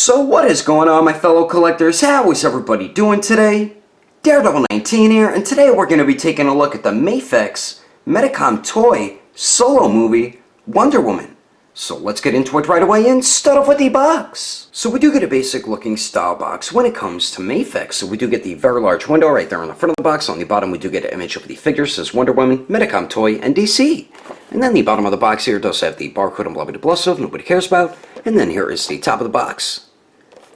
So what is going on, my fellow collectors? How is everybody doing today? Daredevil19 here, and today we're going to be taking a look at the Mafex Medicom toy solo movie, Wonder Woman. So let's get into it right away and start off with the box. So we do get a basic looking style box when it comes to Mafex. So we do get the very large window right there on the front of the box. On the bottom we do get an image of the figure, says Wonder Woman, Medicom toy, and DC. And then the bottom of the box here does have the barcode and blah blah blah stuff nobody cares about. And then here is the top of the box.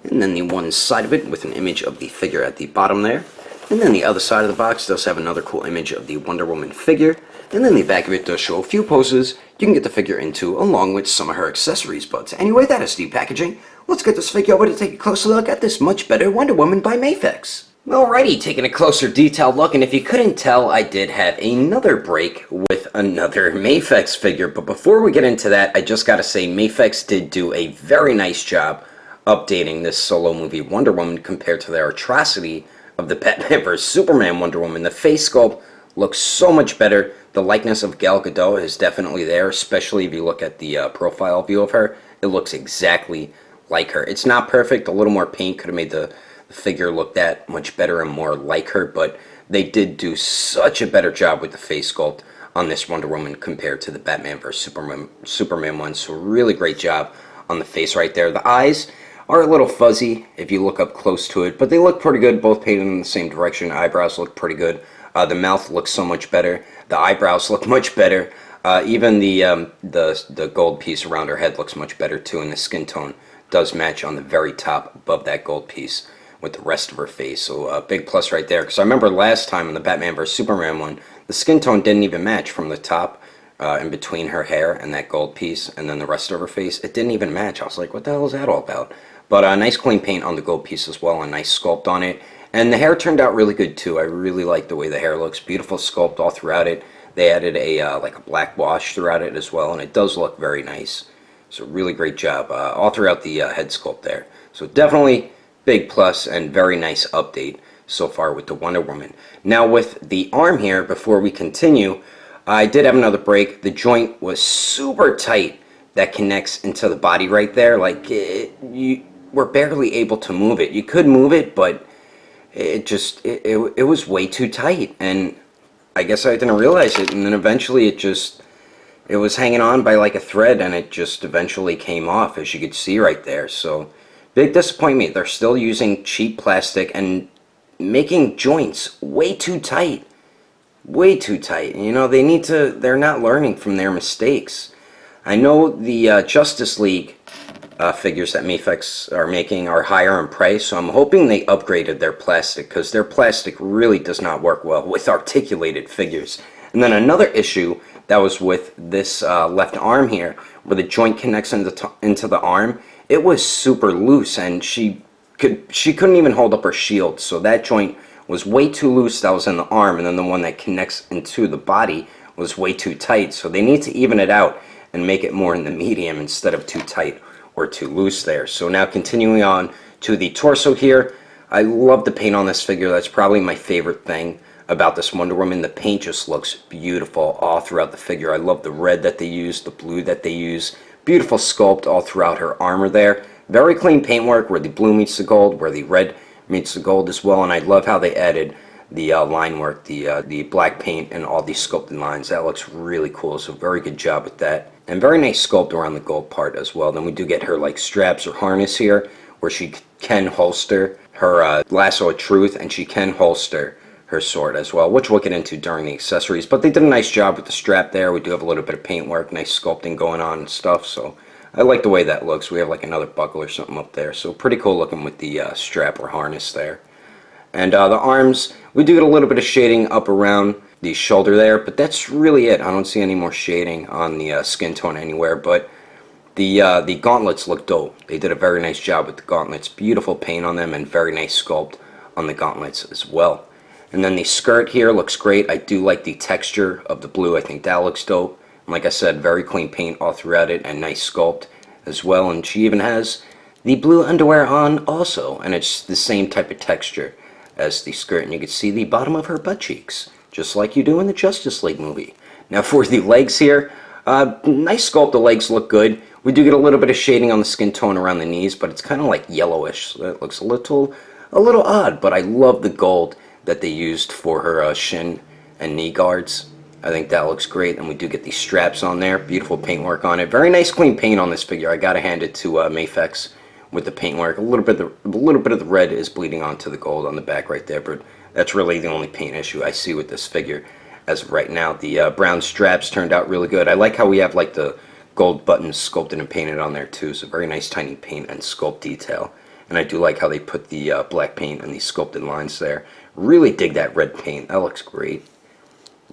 And then the one side of it with an image of the figure at the bottom there. And then the other side of the box does have another cool image of the Wonder Woman figure. And then the back of it does show a few poses you can get the figure into, along with some of her accessories. But anyway, that is the packaging. Let's get this figure over to take a closer look at this much better Wonder Woman by Mafex. Alrighty, taking a closer detailed look, and if you couldn't tell, I did have another break with another Mafex figure. But before we get into that, I just gotta say Mafex did do a very nice job updating this solo movie Wonder Woman compared to their atrocity of the Batman vs Superman Wonder Woman. The face sculpt looks so much better. The likeness of Gal Gadot is definitely there, especially if you look at the profile view of her. It looks exactly like her. It's not perfect. A little more paint could have made the figure look that much better and more like her, but they did do such a better job with the face sculpt on this Wonder Woman compared to the Batman vs Superman one. So really great job on the face right there. The eyes are a little fuzzy if you look up close to it, but they look pretty good, both painted in the same direction. Eyebrows look pretty good. The mouth looks so much better. The eyebrows look much better. Even the gold piece around her head looks much better too, and the skin tone does match on the very top above that gold piece with the rest of her face. So a big plus right there, because I remember last time in the Batman vs Superman one, the skin tone didn't even match from the top in between her hair and that gold piece, and then the rest of her face. It didn't even match. I was like, what the hell is that all about? But a nice clean paint on the gold piece as well, a nice sculpt on it. And the hair turned out really good too. I really like the way the hair looks. Beautiful sculpt all throughout it. They added a like a black wash throughout it as well, and it does look very nice. So really great job all throughout the head sculpt there. So definitely big plus and very nice update so far with the Wonder Woman. Now with the arm here, before we continue, I did have another break. The joint was super tight that connects into the body right there. Like you were barely able to move it. You could move it, but it was way too tight, and I guess I didn't realize it, and then eventually it was hanging on by like a thread, and it just eventually came off, as you could see right there. So big disappointment. They're still using cheap plastic and making joints way too tight. Way too tight. You know, they're not learning from their mistakes. I know the Justice League figures that Mafex are making are higher in price, so I'm hoping they upgraded their plastic, because their plastic really does not work well with articulated figures. And then another issue that was with this left arm here, where the joint connects into the arm, it was super loose, and she couldn't even hold up her shield. So that joint was way too loose that was in the arm, and then the one that connects into the body was way too tight. So they need to even it out and make it more in the medium instead of too tight or too loose there. So now continuing on to the torso here, I love the paint on this figure. That's probably my favorite thing about this Wonder Woman. The paint just looks beautiful all throughout the figure. I love the red that they use, the blue that they use. Beautiful sculpt all throughout her armor there. Very clean paintwork where the blue meets the gold, where the red meets the gold as well. And I love how they added the line work, the black paint and all these sculpted lines. That looks really cool, so very good job with that. And very nice sculpt around the gold part as well. Then we do get her like straps or harness here, where she can holster her lasso of truth, and she can holster her sword as well, which we'll get into during the accessories. But they did a nice job with the strap there. We do have a little bit of paint work, nice sculpting going on and stuff, so I like the way that looks. We have like another buckle or something up there, so pretty cool looking with the strap or harness there. And the arms, we do get a little bit of shading up around the shoulder there, but that's really it. I don't see any more shading on the skin tone anywhere, but the gauntlets look dope. They did a very nice job with the gauntlets. Beautiful paint on them and very nice sculpt on the gauntlets as well. And then the skirt here looks great. I do like the texture of the blue. I think that looks dope. And like I said, very clean paint all throughout it and nice sculpt as well. And she even has the blue underwear on also, and it's the same type of texture as the skirt, and you can see the bottom of her butt cheeks, just like you do in the Justice League movie. Now for the legs here, Nice sculpt, the legs look good. We do get a little bit of shading on the skin tone around the knees, but it's kind of like yellowish, so that looks a little odd, but I love the gold that they used for her shin and knee guards. I think that looks great, and we do get these straps on there. Beautiful paintwork on it. Very nice clean paint on this figure. I gotta hand it to Mafex with the paintwork. A little bit of the red is bleeding onto the gold on the back right there, but that's really the only paint issue I see with this figure as of right now. The brown straps turned out really good. I like how we have like the gold buttons sculpted and painted on there too. So very nice tiny paint and sculpt detail. And I do like how they put the black paint and these sculpted lines there. Really dig that red paint. That looks great.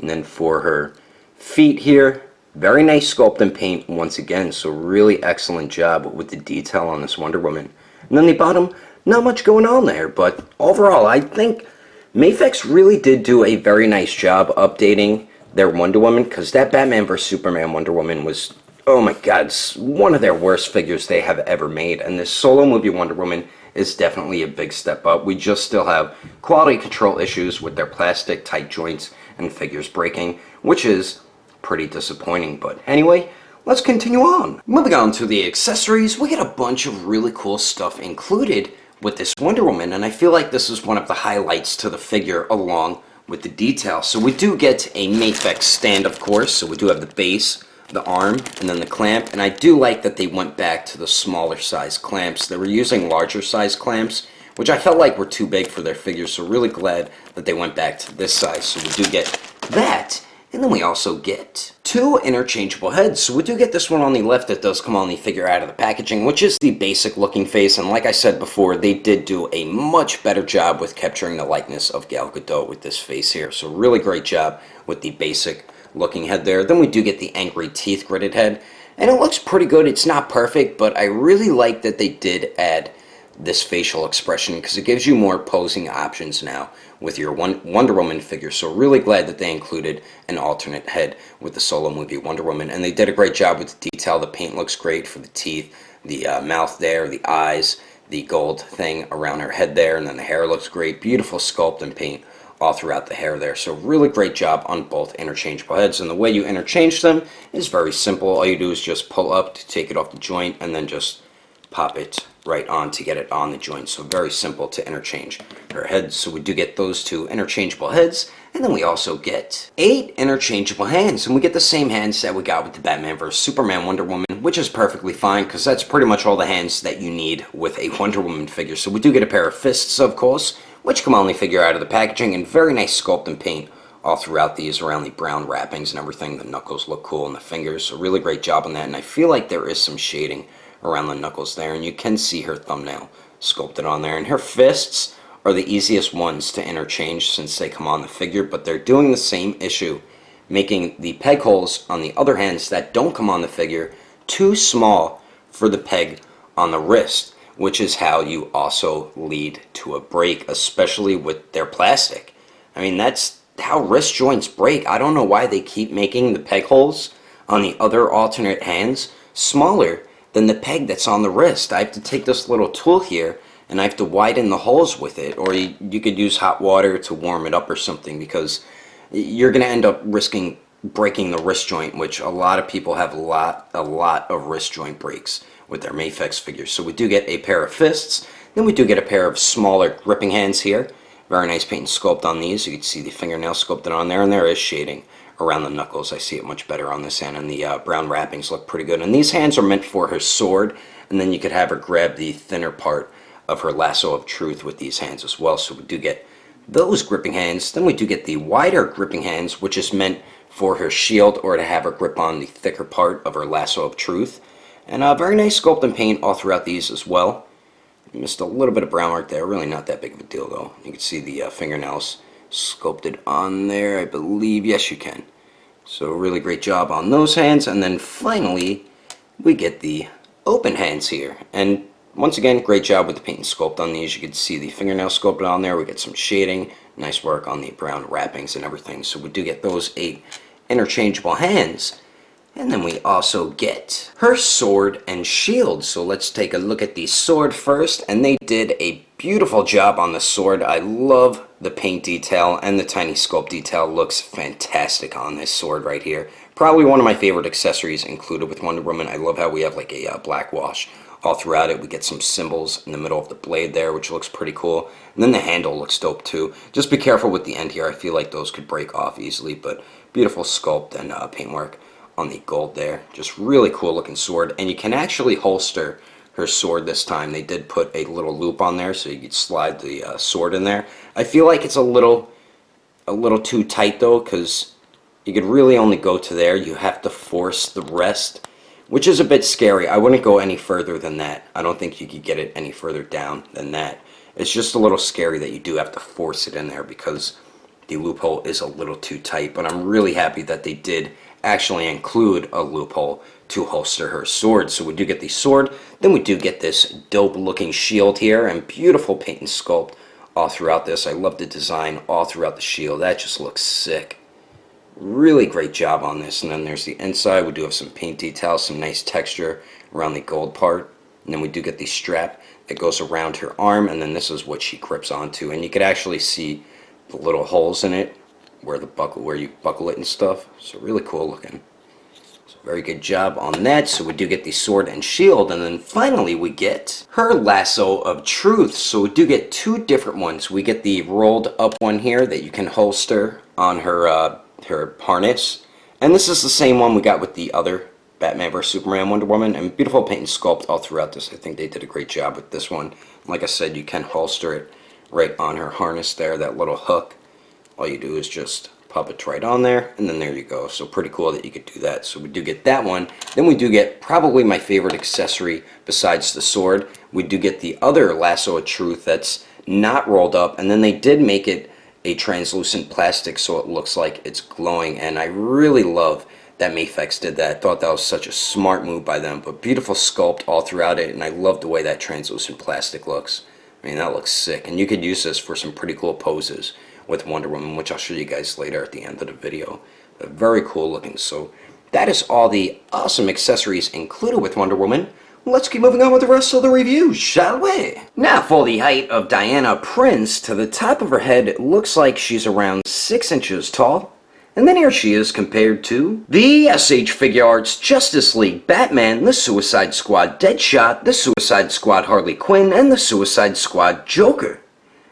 And then for her feet here, very nice sculpt and paint once again. So really excellent job with the detail on this Wonder Woman. And then the bottom, not much going on there. But overall, I think Mafex really did do a very nice job updating their Wonder Woman, because that Batman vs Superman Wonder Woman was, oh my god, it's one of their worst figures they have ever made. And this solo movie Wonder Woman is definitely a big step up. We just still have quality control issues with their plastic tight joints and figures breaking, which is pretty disappointing. But anyway, let's continue on. Moving on to the accessories, we get a bunch of really cool stuff included with this Wonder Woman, and I feel like this is one of the highlights to the figure along with the detail. So we do get a Mafex stand, of course, so we do have the base, the arm, and then the clamp, and I do like that they went back to the smaller size clamps. They were using larger size clamps, which I felt like were too big for their figures, so really glad that they went back to this size. So we do get that, and then we also get two interchangeable heads. So we do get this one on the left that does come on the figure out of the packaging, which is the basic looking face, and like I said before, they did do a much better job with capturing the likeness of Gal Gadot with this face here. So really great job with the basic looking head there. Then we do get the angry teeth gritted head, and it looks pretty good. It's not perfect, but I really like that they did add this facial expression, because it gives you more posing options now with your Wonder Woman figure. So really glad that they included an alternate head with the solo movie Wonder Woman, and they did a great job with the detail. The paint looks great for the teeth, the mouth there, the eyes, the gold thing around her head there, and then the hair looks great. Beautiful sculpt and paint all throughout the hair there. So really great job on both interchangeable heads, and the way you interchange them is very simple. All you do is just pull up to take it off the joint, and then just pop it right on to get it on the joint. So very simple to interchange her heads. So we do get those two interchangeable heads, and then we also get 8 interchangeable hands, and we get the same hands that we got with the Batman vs Superman Wonder Woman, which is perfectly fine, because that's pretty much all the hands that you need with a Wonder Woman figure. So we do get a pair of fists, of course, which come on the figure out of the packaging, and very nice sculpt and paint all throughout these around the brown wrappings and everything. The knuckles look cool, and the fingers, so really great job on that. And I feel like there is some shading around the knuckles there, and you can see her thumbnail sculpted on there. And her fists are the easiest ones to interchange since they come on the figure, but they're doing the same issue, making the peg holes on the other hands that don't come on the figure too small for the peg on the wrist, which is how you also lead to a break, especially with their plastic. I mean, that's how wrist joints break. I don't know why they keep making the peg holes on the other alternate hands smaller than the peg that's on the wrist. I have to take this little tool here, and I have to widen the holes with it, or you could use hot water to warm it up or something, because you're going to end up risking breaking the wrist joint, which a lot of people have a lot of wrist joint breaks with their Mafex figures. So we do get a pair of fists, then we do get a pair of smaller gripping hands here. Very nice paint and sculpt on these. You can see the fingernail sculpted on there, and there is shading around the knuckles. I see it much better on this hand, and the brown wrappings look pretty good. And these hands are meant for her sword, and then you could have her grab the thinner part of her lasso of truth with these hands as well. So we do get those gripping hands. Then we do get the wider gripping hands, which is meant for her shield, or to have her grip on the thicker part of her lasso of truth. And very nice sculpt and paint all throughout these as well. Missed a little bit of brown mark there, really not that big of a deal though. You can see the fingernails sculpted on there, I believe. Yes, you can. So really great job on those hands. And then finally, we get the open hands here. And once again, great job with the paint and sculpt on these. You can see the fingernail sculpted on there. We get some shading, nice work on the brown wrappings and everything. So we do get those 8 interchangeable hands. And then we also get her sword and shield. So let's take a look at the sword first. And they did a beautiful job on the sword. I love the paint detail, and the tiny sculpt detail looks fantastic on this sword right here. Probably one of my favorite accessories included with Wonder Woman. I love how we have like a black wash all throughout it. We get some symbols in the middle of the blade there, which looks pretty cool. And then the handle looks dope too. Just be careful with the end here. I feel like those could break off easily, but beautiful sculpt and paintwork on the gold there. Just really cool looking sword. And you can actually holster her sword this time. They did put a little loop on there so you could slide the sword in there. I feel like it's a little too tight though, because you could really only go to there. You have to force the rest, which is a bit scary. I wouldn't go any further than that. I don't think you could get it any further down than that. It's just a little scary that you do have to force it in there because the loophole is a little too tight. But I'm really happy that they did actually include a loophole to holster her sword. So we do get the sword, then we do get this dope looking shield here, and beautiful paint and sculpt all throughout this. I love the design all throughout the shield. That just looks sick. Really great job on this. And then there's the inside. We do have some paint details, some nice texture around the gold part. And then we do get the strap that goes around her arm, and then this is what she grips onto. And you could actually see the little holes in it where you buckle it and stuff. So really cool looking. So very good job on that. So we do get the sword and shield, and then finally we get her lasso of truth. So we do get two different ones. We get the rolled up one here that you can holster on her her harness, and this is the same one we got with the other Batman vs Superman Wonder Woman, and beautiful paint and sculpt all throughout this. I think they did a great job with this one. Like I said, you can holster it right on her harness there, that little hook. All you do is just pop it right on there, and then there you go. So pretty cool that you could do that. So we do get that one. Then we do get probably my favorite accessory besides the sword. We do get the other lasso of truth that's not rolled up, and then they did make it a translucent plastic so it looks like it's glowing, and I really love that Mafex did that. I thought that was such a smart move by them, but beautiful sculpt all throughout it, and I love the way that translucent plastic looks. I mean, that looks sick, and you could use this for some pretty cool poses with Wonder Woman, which I'll show you guys later at the end of the video. But very cool looking. So that is all the awesome accessories included with Wonder Woman. Let's keep moving on with the rest of the review, shall we? Now for the height of Diana Prince. To the top of her head, it looks like she's around 6 inches tall. And then here she is compared to the SH Figure Arts Justice League Batman, the Suicide Squad Deadshot, the Suicide Squad Harley Quinn, and the Suicide Squad Joker.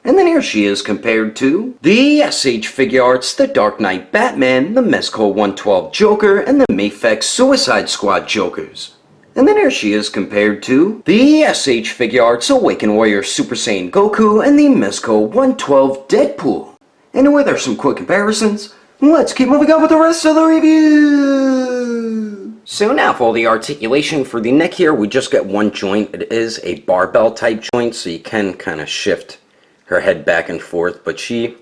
And then here she is compared to the SH Figure Arts The Dark Knight Batman, the Mezco 112 Joker, and the Mafex Suicide Squad Jokers. And then here she is compared to the SH Figure Arts Awakened Warrior Super Saiyan Goku and the Mezco 112 Deadpool. And with there some quick comparisons, let's keep moving on with the rest of the review. So now for the articulation for the neck here, we just get one joint. It is a barbell type joint, so you can kind of shift her head back and forth, but she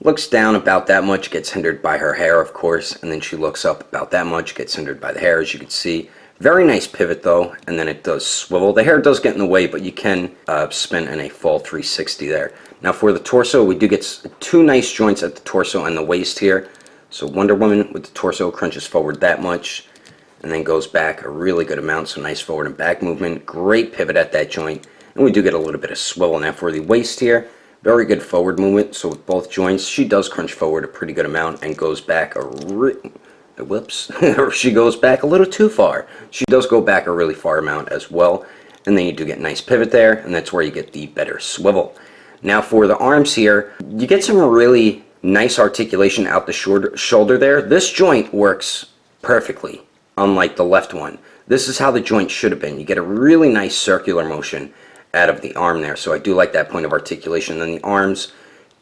looks down about that much, gets hindered by her hair, of course, and then she looks up about that much, gets hindered by the hair, as you can see. Very nice pivot though, and then it does swivel. The hair does get in the way, but you can spin in a full 360 there. Now for the torso, we do get two nice joints at the torso and the waist here. So Wonder Woman with the torso crunches forward that much, and then goes back a really good amount, so nice forward and back movement. Great pivot at that joint, and we do get a little bit of swivel. Now for the waist here, very good forward movement, so with both joints, she does crunch forward a pretty good amount and goes back whoops, she goes back a little too far. She does go back a really far amount as well. And then you do get a nice pivot there, and that's where you get the better swivel. Now for the arms here, you get some really nice articulation out the shoulder there. This joint works perfectly, unlike the left one. This is how the joint should have been. You get a really nice circular motion out of the arm there. So I do like that point of articulation. Then the arms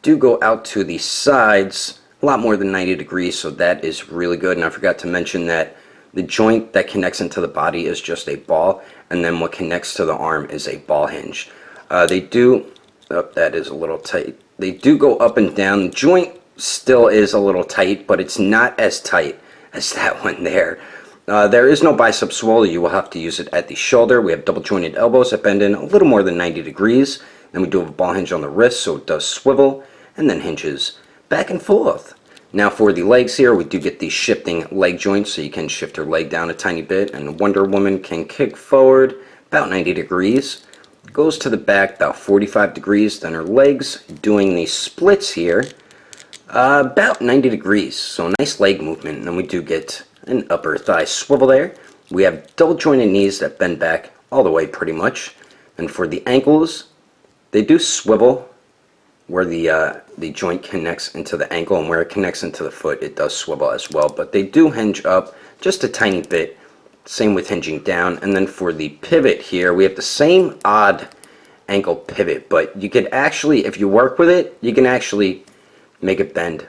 do go out to the sides a lot more than 90 degrees, so that is really good. And I forgot to mention that the joint that connects into the body is just a ball, and then what connects to the arm is a ball hinge. They do, that is a little tight. They do go up and down. The joint still is a little tight, but it's not as tight as that one there. There is no bicep swivel. You will have to use it at the shoulder. We have double jointed elbows that bend in a little more than 90 degrees. Then we do have a ball hinge on the wrist, so it does swivel, and then hinges back and forth. Now for the legs here, we do get the shifting leg joint, so you can shift her leg down a tiny bit, and Wonder Woman can kick forward about 90 degrees, goes to the back about 45 degrees, then her legs doing the splits here about 90 degrees, so nice leg movement. And then we do get and upper thigh swivel there. We have double jointed knees that bend back all the way pretty much. And for the ankles, they do swivel where the joint connects into the ankle, and where it connects into the foot, it does swivel as well. But they do hinge up just a tiny bit. Same with hinging down. And then for the pivot here, we have the same odd ankle pivot, but you could actually, if you work with it, you can actually make it bend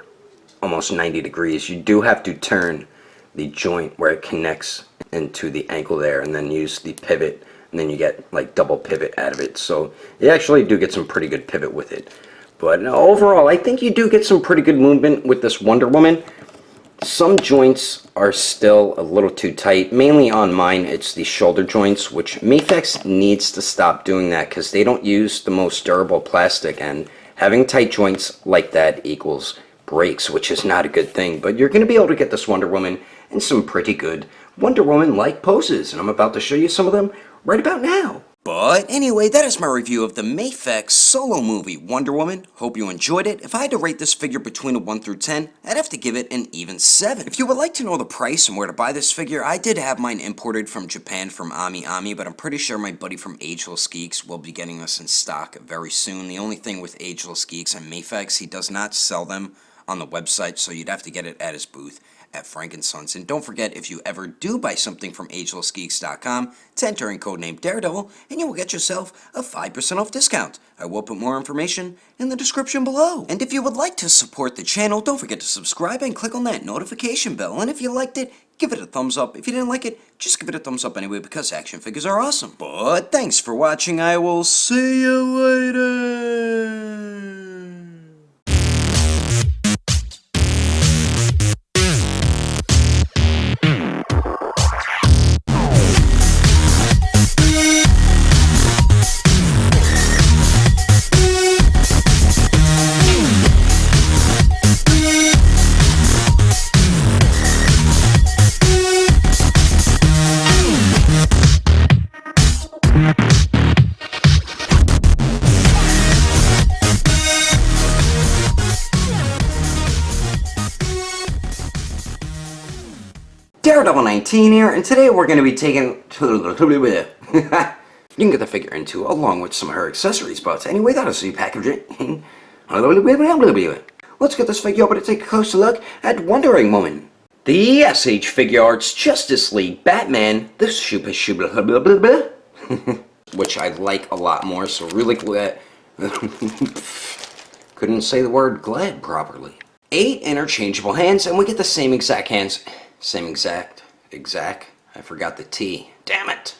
almost 90 degrees. You do have to turn the joint where it connects into the ankle there, and then use the pivot, and then you get like double pivot out of it. So you actually do get some pretty good pivot with it. But overall, I think you do get some pretty good movement with this Wonder Woman. Some joints are still a little too tight. Mainly on mine, it's the shoulder joints, which Mafex needs to stop doing that because they don't use the most durable plastic, and having tight joints like that equals breaks, which is not a good thing. But you're going to be able to get this Wonder Woman in some pretty good Wonder Woman-like poses, and I'm about to show you some of them right about now. But anyway, that is my review of the Mafex solo movie, Wonder Woman. Hope you enjoyed it. If I had to rate this figure between a 1 through 10, I'd have to give it an even 7. If you would like to know the price and where to buy this figure, I did have mine imported from Japan from Ami, but I'm pretty sure my buddy from Agelessgeeks will be getting this in stock very soon. The only thing with Agelessgeeks and Mafex, he does not sell them on the website, so you'd have to get it at his booth at Frank & Sons. And don't forget, if you ever do buy something from Agelessgeeks.com, to enter in codename Daredevil, and you will get yourself a 5% off discount. I will put more information in the description below. And if you would like to support the channel, don't forget to subscribe and click on that notification bell. And if you liked it, give it a thumbs up. If you didn't like it, just give it a thumbs up anyway, because action figures are awesome. But thanks for watching. I will see you later. Daredevil 19 here, and today we're going to be taking... you can get the figure into along with some of her accessories, but anyway, that'll see packaging. Let's get this figure over to take a closer look at Wonder Woman. The SH Figure Arts Justice League Batman, the which I like a lot more, so really glad... Couldn't say the word glad properly. 8 interchangeable hands, and we get the same exact hands... Same exact, I forgot the T. Damn it.